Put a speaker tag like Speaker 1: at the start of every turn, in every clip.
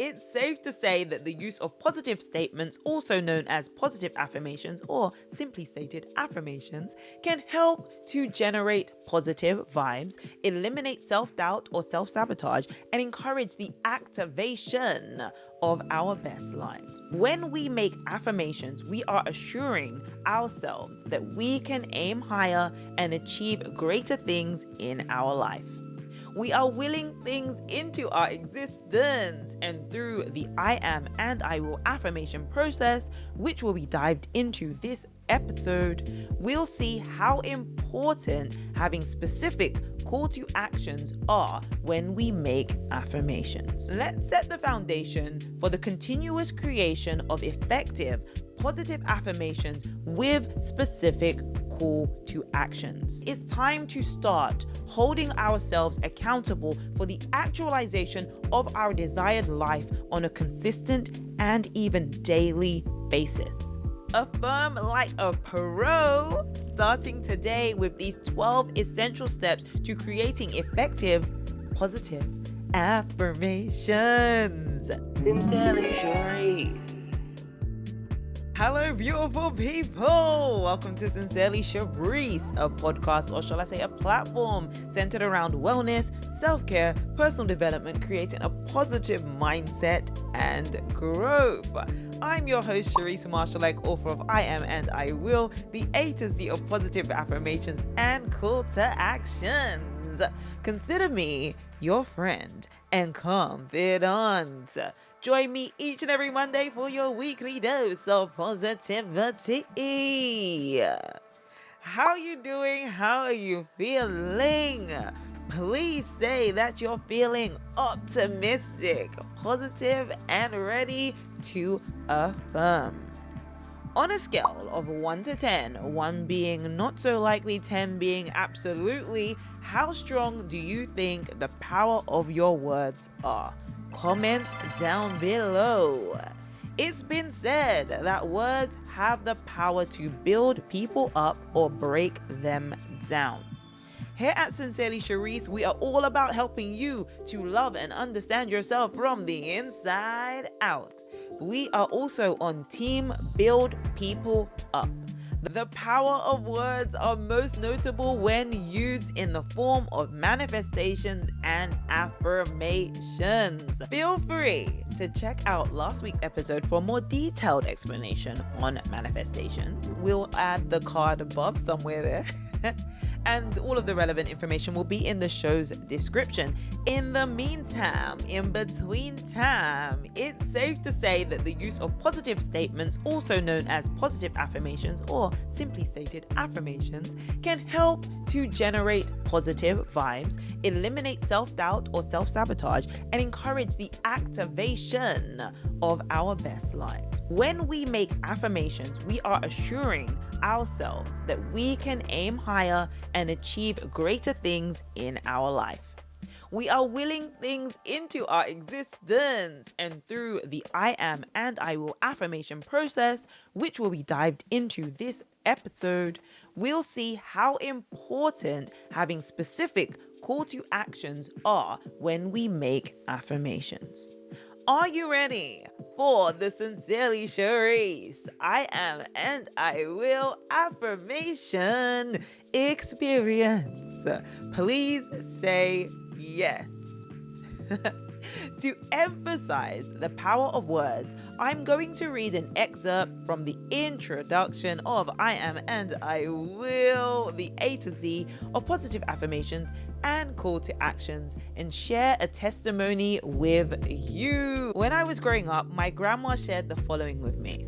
Speaker 1: It's safe to say that the use of positive statements, also known as positive affirmations or simply stated affirmations, can help to generate positive vibes, eliminate self-doubt or self-sabotage, and encourage the activation of our best lives. When we make affirmations, we are assuring ourselves that we can aim higher and achieve greater things in our life. We are willing things into our existence, and through the I am and I will affirmation process, which will be dived into this episode, we'll see how important having specific call to actions are when we make affirmations. Let's set the foundation for the continuous creation of effective positive affirmations with specific call to actions. It's time to start holding ourselves accountable for the actualization of our desired life on a consistent and even daily basis. Affirm like a pro, starting today with these 12 essential steps to creating effective positive affirmations. Sincerely, Sherrise. Hello, beautiful people. Welcome to Sincerely Sherrise, a podcast, or shall I say a platform, centered around wellness, self-care, personal development, creating a positive mindset and growth. I'm your host, Sherrise Marshall, author of I Am and I Will, the A to Z of positive affirmations and call to actions. Consider me your friend and confidant. Join me each and every Monday for your weekly dose of positivity. How are you doing? How are you feeling? Please say that you're feeling optimistic, positive, and ready to affirm. On a scale of 1 to 10, 1 being not so likely, 10 being absolutely, how strong do you think the power of your words are? Comment down below. It's been said that words have the power to build people up or break them down. Here at Sincerely Sherrise, we are all about helping you to love and understand yourself from the inside out. We are also on Team Build People Up. The power of words are most notable when used in the form of manifestations and affirmations. Feel free to check out last week's episode for a more detailed explanation on manifestations. We'll add the card above somewhere there. And all of the relevant information will be in the show's description. In the meantime, in between time, it's safe to say that the use of positive statements, also known as positive affirmations or simply stated affirmations, can help to generate positive vibes, eliminate self-doubt or self-sabotage, and encourage the activation of our best lives. When we make affirmations, we are assuring ourselves that we can aim higher and achieve greater things in our life. We are willing things into our existence, and through the I am and I will affirmation process, which will be dived into this episode, we'll see how important having specific call to actions are when we make affirmations. Are you ready for the Sincerely Sherrise I Am and I Will affirmation experience? Please say yes. To emphasize the power of words, I'm going to read an excerpt from the introduction of I Am and I Will, the A to Z of positive affirmations and call to actions, and share a testimony with you. When I was growing up, my grandma shared the following with me.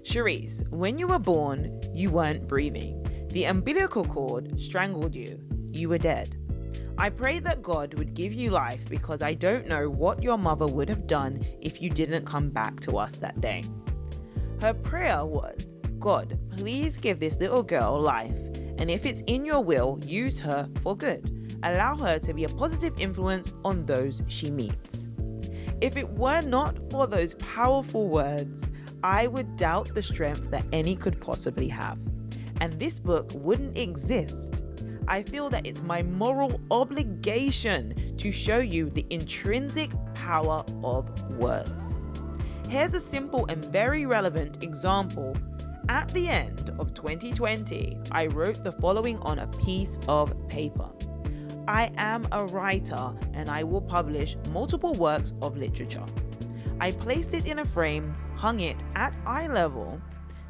Speaker 1: Sherrise, when you were born, you weren't breathing. The umbilical cord strangled you. You were dead. I pray that God would give you life because I don't know what your mother would have done if you didn't come back to us that day. Her prayer was, God, please give this little girl life, and if it's in your will, use her for good. Allow her to be a positive influence on those she meets. If it were not for those powerful words, I would doubt the strength that any could possibly have, and this book wouldn't exist. I feel that it's my moral obligation to show you the intrinsic power of words. Here's a simple and very relevant example. At the end of 2020, I wrote the following on a piece of paper. I am a writer and I will publish multiple works of literature. I placed it in a frame, hung it at eye level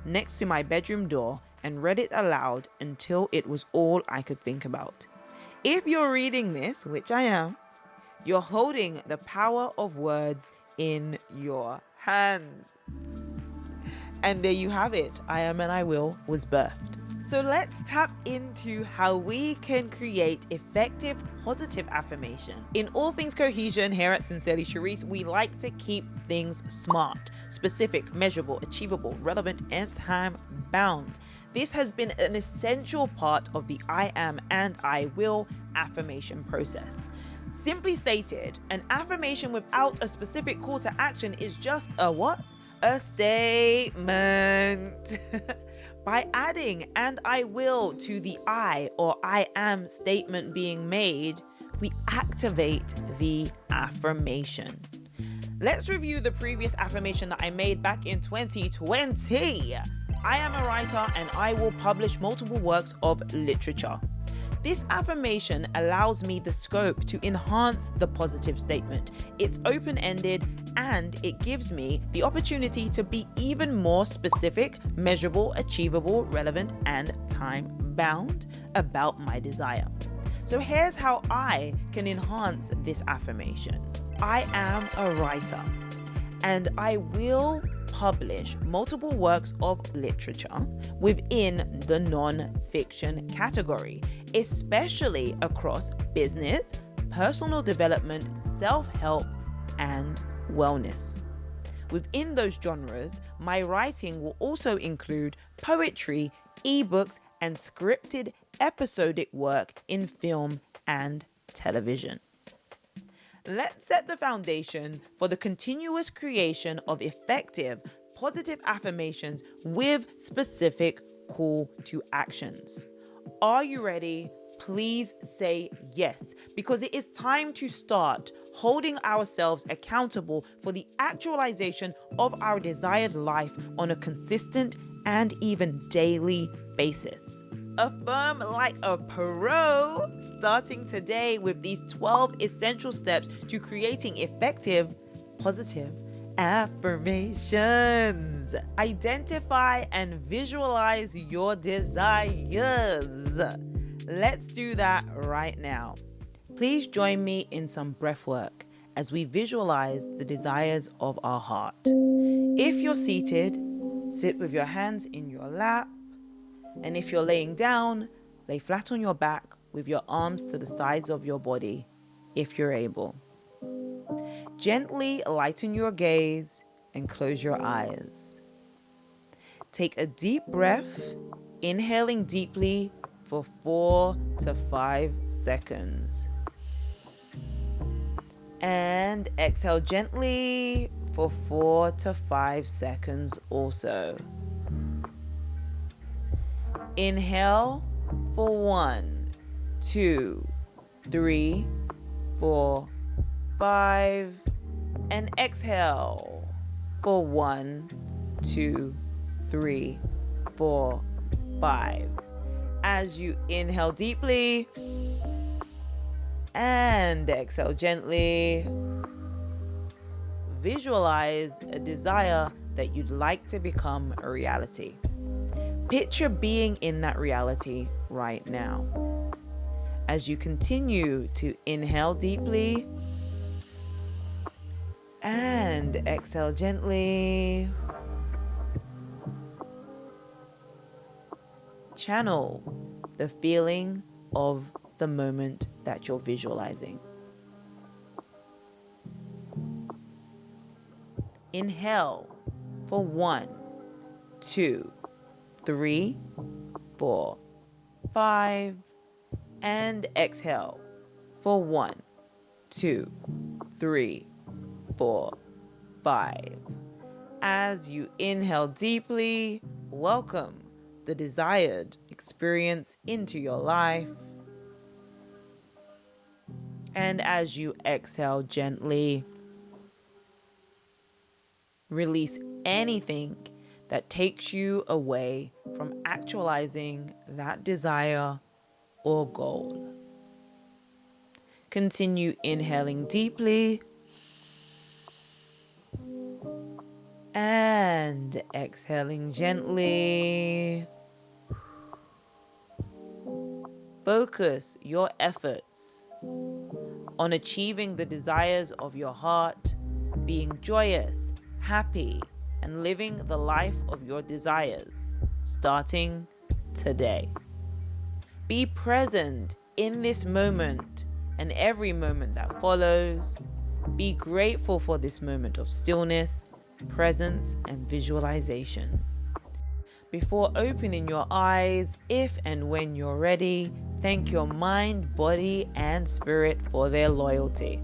Speaker 1: next to my bedroom door, and read it aloud until it was all I could think about. If you're reading this, which I am, you're holding the power of words in your hands. And there you have it. I am and I will was birthed. So let's tap into how we can create effective positive affirmation. In all things cohesion here at Sincerely Sherrise, we like to keep things smart, specific, measurable, achievable, relevant, and time bound. This has been an essential part of the I am and I will affirmation process. Simply stated, an affirmation without a specific call to action is just a what? A statement. By adding "and I will" to the I or I am statement being made, we activate the affirmation. Let's review the previous affirmation that I made back in 2020. I am a writer and I will publish multiple works of literature. This affirmation allows me the scope to enhance the positive statement. It's open-ended and it gives me the opportunity to be even more specific, measurable, achievable, relevant, and time-bound about my desire. So here's how I can enhance this affirmation. I am a writer and I will publish multiple works of literature within the non-fiction category, especially across business, personal development, self-help, and wellness. Within those genres, my writing will also include poetry, ebooks, and scripted episodic work in film and television. Let's set the foundation for the continuous creation of effective, positive affirmations with specific call to actions. Are you ready? Please say yes, because it is time to start holding ourselves accountable for the actualization of our desired life on a consistent and even daily basis. Affirm like a pro, starting today with these 12 essential steps to creating effective, positive affirmations. Identify and visualize your desires. Let's do that right now. Please join me in some breath work as we visualize the desires of our heart. If you're seated, sit with your hands in your lap. And if you're laying down, lay flat on your back with your arms to the sides of your body, if you're able. Gently lighten your gaze and close your eyes. Take a deep breath, inhaling deeply for 4 to 5 seconds. And exhale gently for 4 to 5 seconds also. Inhale for 1, 2, 3, 4, 5, and exhale for 1, 2, 3, 4, 5. As you inhale deeply and exhale gently, visualize a desire that you'd like to become a reality. Picture being in that reality right now. As you continue to inhale deeply and exhale gently, channel the feeling of the moment that you're visualizing. Inhale for 1, 2, 3, 4, 5, and exhale for 1, 2, 3, 4, 5. As you inhale deeply, welcome the desired experience into your life. And as you exhale gently, Release anything that takes you away from actualizing that desire or goal. Continue inhaling deeply and exhaling gently. Focus your efforts on achieving the desires of your heart, being joyous, happy, and living the life of your desires, starting today. Be present in this moment and every moment that follows. Be grateful for this moment of stillness, presence, and visualization. Before opening your eyes, if and when you're ready, thank your mind, body, and spirit for their loyalty.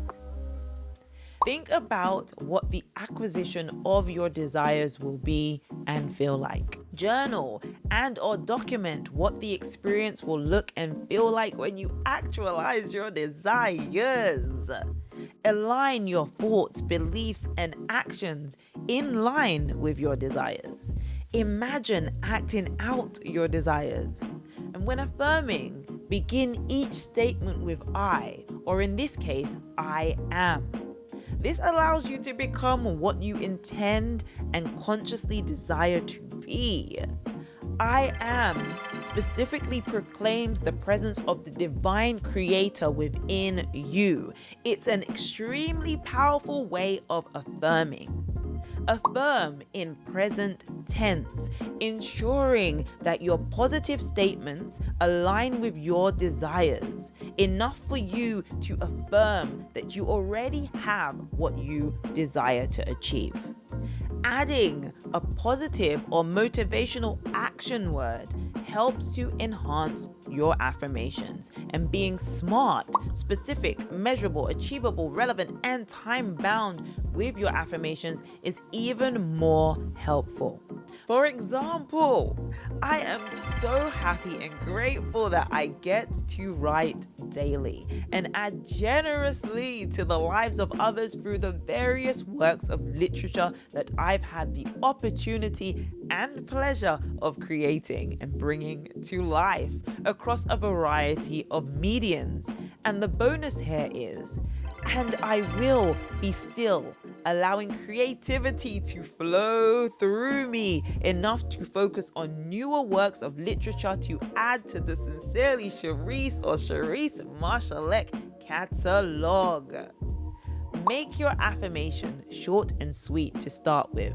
Speaker 1: Think about what the acquisition of your desires will be and feel like. Journal and/or document what the experience will look and feel like when you actualize your desires. Align your thoughts, beliefs, and actions in line with your desires. Imagine acting out your desires. And when affirming, begin each statement with I, or in this case, I am. This allows you to become what you intend and consciously desire to be. I am specifically proclaims the presence of the divine creator within you. It's an extremely powerful way of affirming. Affirm in present tense, ensuring that your positive statements align with your desires, enough for you to affirm that you already have what you desire to achieve. Adding a positive or motivational action word helps to enhance your affirmations, and being smart, specific, measurable, achievable, relevant, and time-bound with your affirmations is even more helpful. For example, I am so happy and grateful that I get to write daily and add generously to the lives of others through the various works of literature that I've had the opportunity and pleasure of creating and bringing to life across a variety of mediums. And the bonus here is, and I will be still, allowing creativity to flow through me enough to focus on newer works of literature to add to the Sincerely Sherrise or Sherrise Marshall-Leck catalog. Make your affirmation short and sweet to start with.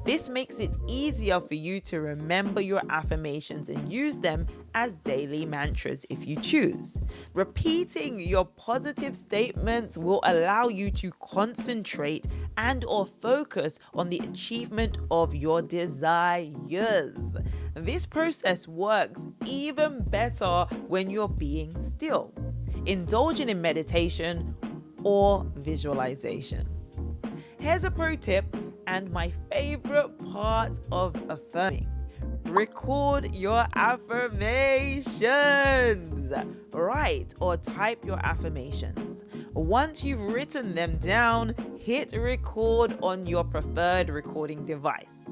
Speaker 1: This makes it easier for you to remember your affirmations and use them as daily mantras if you choose. Repeating your positive statements will allow you to concentrate and/or focus on the achievement of your desires. This process works even better when you're being still, indulging in meditation or visualization. Here's a pro tip and my favorite part of affirming. Record your affirmations. Write or type your affirmations. Once you've written them down, hit record on your preferred recording device.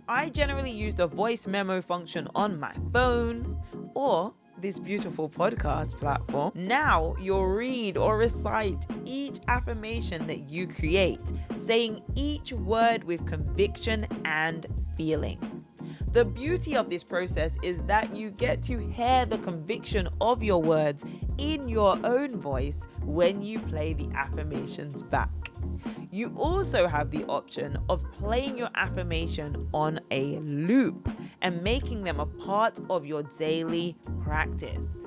Speaker 1: I generally use the voice memo function on my phone or this beautiful podcast platform. Now you'll read or recite each affirmation that you create, saying each word with conviction and feeling. The beauty of this process is that you get to hear the conviction of your words in your own voice when you play the affirmations back. You also have the option of playing your affirmation on a loop and making them a part of your daily practice.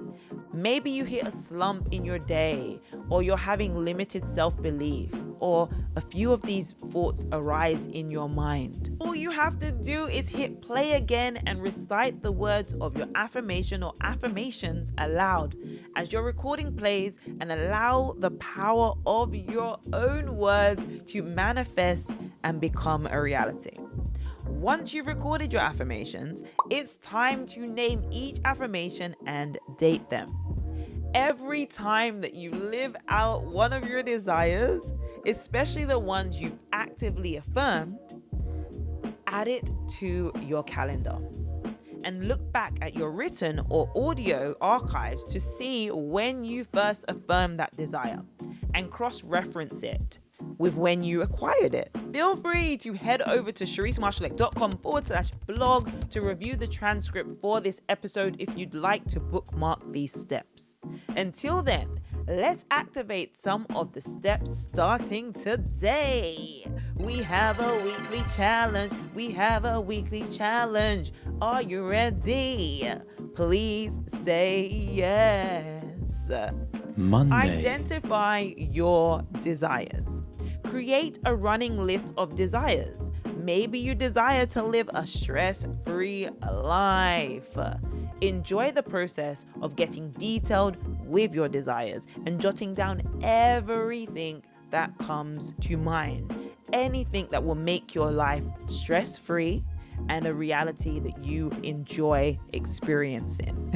Speaker 1: Maybe you hit a slump in your day, or you're having limited self-belief, or a few of these thoughts arise in your mind. All you have to do is hit play again and recite the words of your affirmation or affirmations aloud as your recording plays, and allow the power of your own words to manifest and become a reality. Once you've recorded your affirmations, it's time to name each affirmation and date them. Every time that you live out one of your desires, especially the ones you've actively affirmed, add it to your calendar and look back at your written or audio archives to see when you first affirmed that desire and cross-reference it with when you acquired it. Feel free to head over to sherisemarshalek.com/blog to review the transcript for this episode if you'd like to bookmark these steps. Until then, let's activate some of the steps starting today. We have a weekly challenge. Are you ready? Please say yes.
Speaker 2: Monday.
Speaker 1: Identify your desires. Create a running list of desires. Maybe you desire to live a stress-free life. Enjoy the process of getting detailed with your desires and jotting down everything that comes to mind. Anything that will make your life stress-free and a reality that you enjoy experiencing.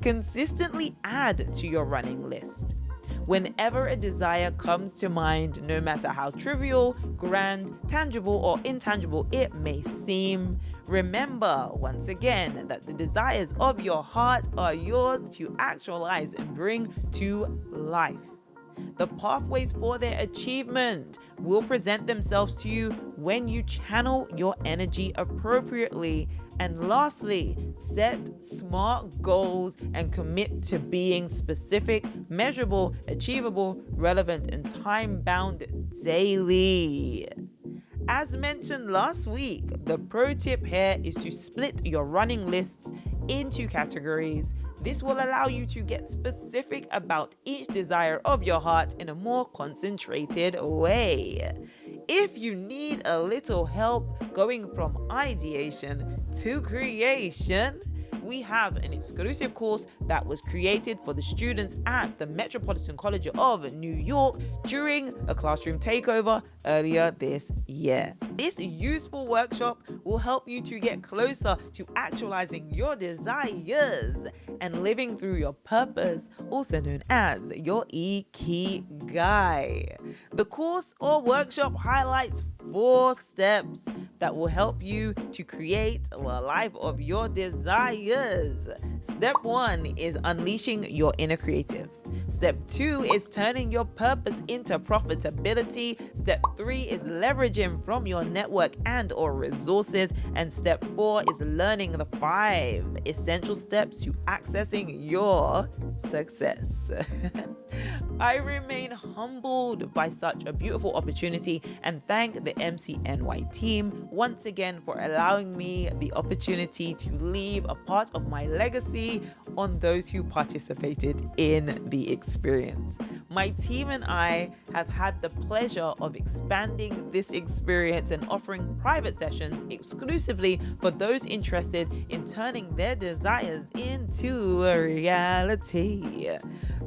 Speaker 1: Consistently add to your running list. Whenever a desire comes to mind, no matter how trivial, grand, tangible, or intangible it may seem, remember once again that the desires of your heart are yours to actualize and bring to life. The pathways for their achievement will present themselves to you when you channel your energy appropriately. And lastly, set smart goals and commit to being specific, measurable, achievable, relevant, and time-bound daily. As mentioned last week, the pro tip here is to split your running lists into categories. This will allow you to get specific about each desire of your heart in a more concentrated way. If you need a little help going from ideation to creation, we have an exclusive course that was created for the students at the Metropolitan College of New York during a classroom takeover earlier this year. This useful workshop will help you to get closer to actualizing your desires and living through your purpose, also known as your Ikigai. The course or workshop highlights 4 steps that will help you to create the life of your desires. Step 1 is unleashing your inner creative. Step 2 is turning your purpose into profitability. Step 3 is leveraging from your network and or resources. And step 4 is learning the 5 essential steps to accessing your success. I remain humbled by such a beautiful opportunity and thank the MCNY team once again for allowing me the opportunity to leave a part of my legacy on those who participated in the experience. My team and I have had the pleasure of expanding this experience and offering private sessions exclusively for those interested in turning their desires into a reality.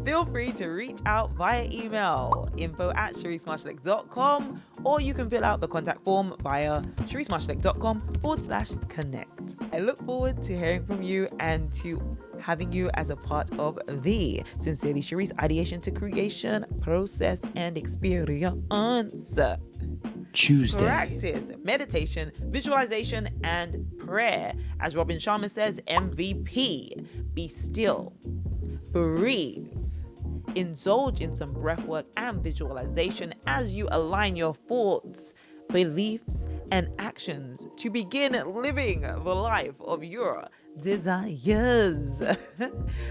Speaker 1: Feel free to reach out via email, info@sherisemarshalek.com, or you can fill out the contact form via sherisemarshalek.com/connect. I look forward to hearing from you and to having you as a part of the Sincerely Sherrise Ideation to Creation process and experience.
Speaker 2: Tuesday.
Speaker 1: Practice meditation, visualization, and prayer. As Robin Sharma says, MVP. Be still. Breathe. Indulge in some breath work and visualization as you align your thoughts, beliefs, and actions to begin living the life of your desires.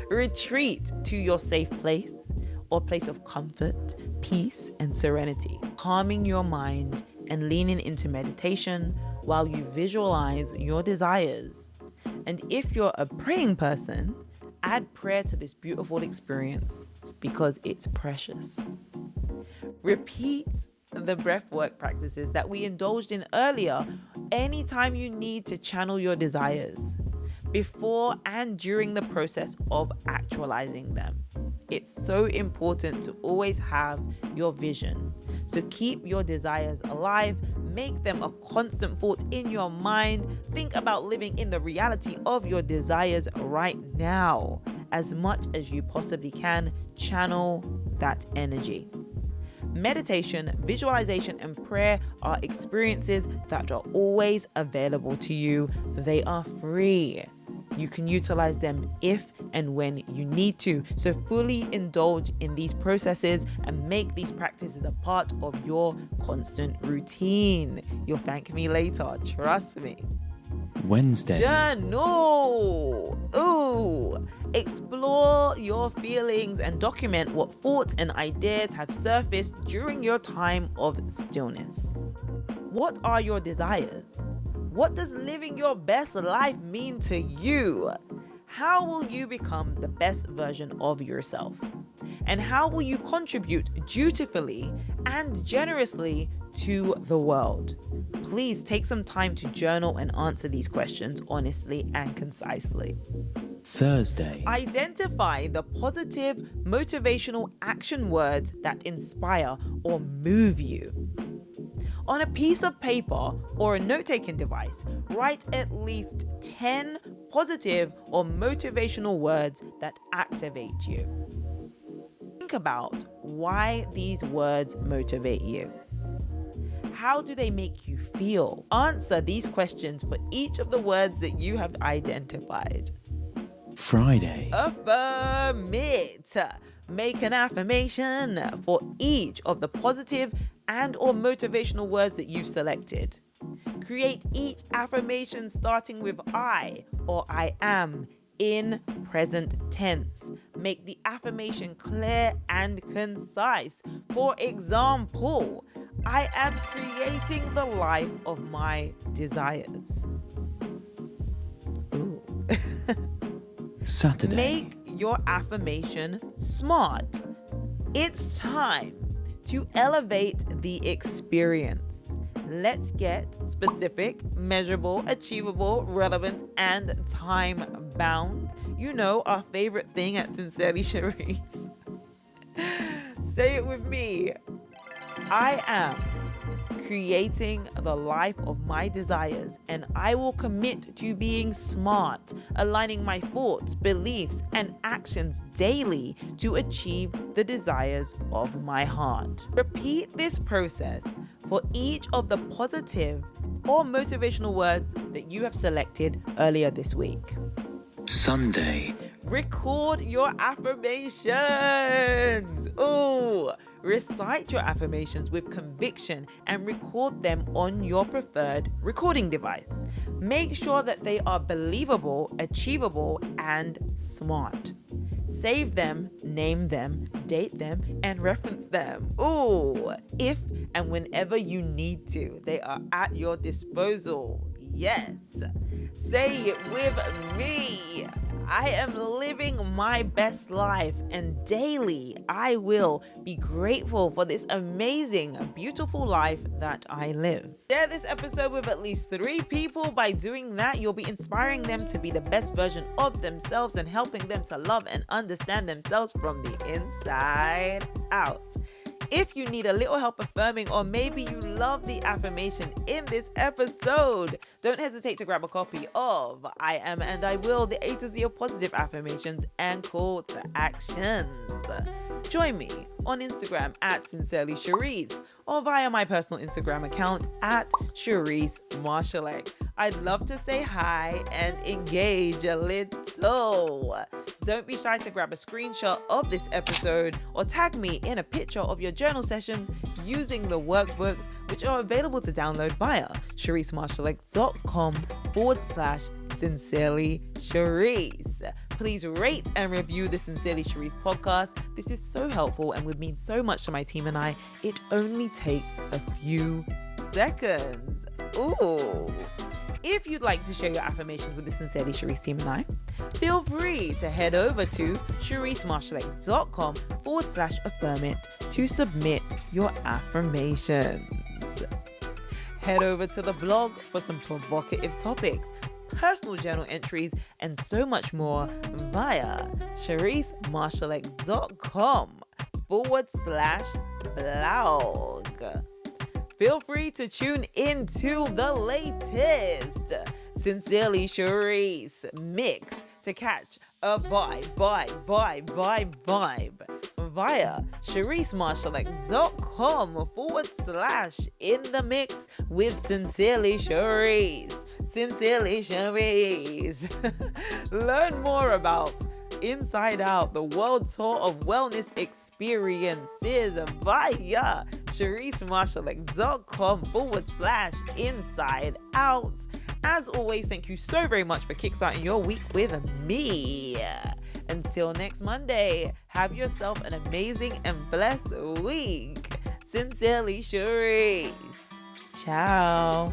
Speaker 1: Retreat to your safe place or place of comfort, peace, and serenity, calming your mind and leaning into meditation while you visualize your desires. And if you're a praying person, add prayer to this beautiful experience because it's precious. Repeat the breathwork practices that we indulged in earlier anytime you need to channel your desires, before and during the process of actualizing them. It's so important to always have your vision. So keep your desires alive, make them a constant thought in your mind. Think about living in the reality of your desires right now. As much as you possibly can, channel that energy. Meditation, visualization, and prayer are experiences that are always available to you. They are free. You can utilize them if and when you need to. So fully indulge in these processes and make these practices a part of your constant routine. You'll thank me later, trust me.
Speaker 2: Wednesday.
Speaker 1: Journal. Ooh. Explore your feelings and document what thoughts and ideas have surfaced during your time of stillness. What are your desires? What does living your best life mean to you? How will you become the best version of yourself? And how will you contribute dutifully and generously to the world? Please take some time to journal and answer these questions honestly and concisely.
Speaker 2: Thursday.
Speaker 1: Identify the positive motivational action words that inspire or move you. On a piece of paper or a note-taking device, write at least 10 positive or motivational words that activate you. Think about why these words motivate you. How do they make you feel? Answer these questions for each of the words that you have identified.
Speaker 2: Friday.
Speaker 1: Affirm It. Make an affirmation for each of the positive and or motivational words that you've selected. Create each affirmation starting with I or I am in present tense. Make the affirmation clear and concise. For example, I am creating the life of my desires. Ooh.
Speaker 2: Saturday.
Speaker 1: Make your affirmation SMART. It's time to elevate the experience. Let's get specific, measurable, achievable, relevant, and time-bound. You know, our favorite thing at Sincerely Sherrise. Say it with me. I am creating the life of my desires, and I will commit to being smart, aligning my thoughts, beliefs, and actions daily to achieve the desires of my heart. Repeat this process for each of the positive or motivational words that you have selected earlier this week.
Speaker 2: Sunday.
Speaker 1: Record your affirmations. Oh, recite your affirmations with conviction and record them on your preferred recording device. Make sure that they are believable, achievable, and smart. Save them, name them, date them, and reference them. Ooh, if and whenever you need to, they are at your disposal. Yes. Say it with me. I am living my best life, and daily I will be grateful for this amazing, beautiful life that I live. Share this episode with at least 3 people. By doing that, you'll be inspiring them to be the best version of themselves and helping them to love and understand themselves from the inside out. If you need a little help affirming, or maybe you love the affirmation in this episode, don't hesitate to grab a copy of I Am and I Will, the A to Z of positive affirmations and call to actions. Join me on Instagram at Sincerely Sherrise or via my personal Instagram account at Sherrise Marshallek. I'd love to say hi and engage a little. Don't be shy to grab a screenshot of this episode or tag me in a picture of your journal sessions using the workbooks, which are available to download via SherriseMarshallek.com/Sincerely Sherrise. Please rate and review the Sincerely Sherrise podcast. This is so helpful and would mean so much to my team and I. It only takes a few seconds. Ooh. If you'd like to share your affirmations with the Sincerely Sherrise team and I, feel free to head over to SherriseMarshallek.com/Affirm It to submit your affirmations. Head over to the blog for some provocative topics, personal journal entries, and so much more via SherriseMarshallek.com/blog. Feel free to tune into the latest Sincerely Sherrise mix to catch a vibe via SherriseMarshallX.com/in the mix with Sincerely Sherrise. Sincerely Sherrise. Learn more about Inside Out, the world tour of wellness experiences via SherriseMarshallX.com/inside out. As always, thank you so very much for kickstarting your week with me. Until next Monday, have yourself an amazing and blessed week. Sincerely, Sherrise. Ciao.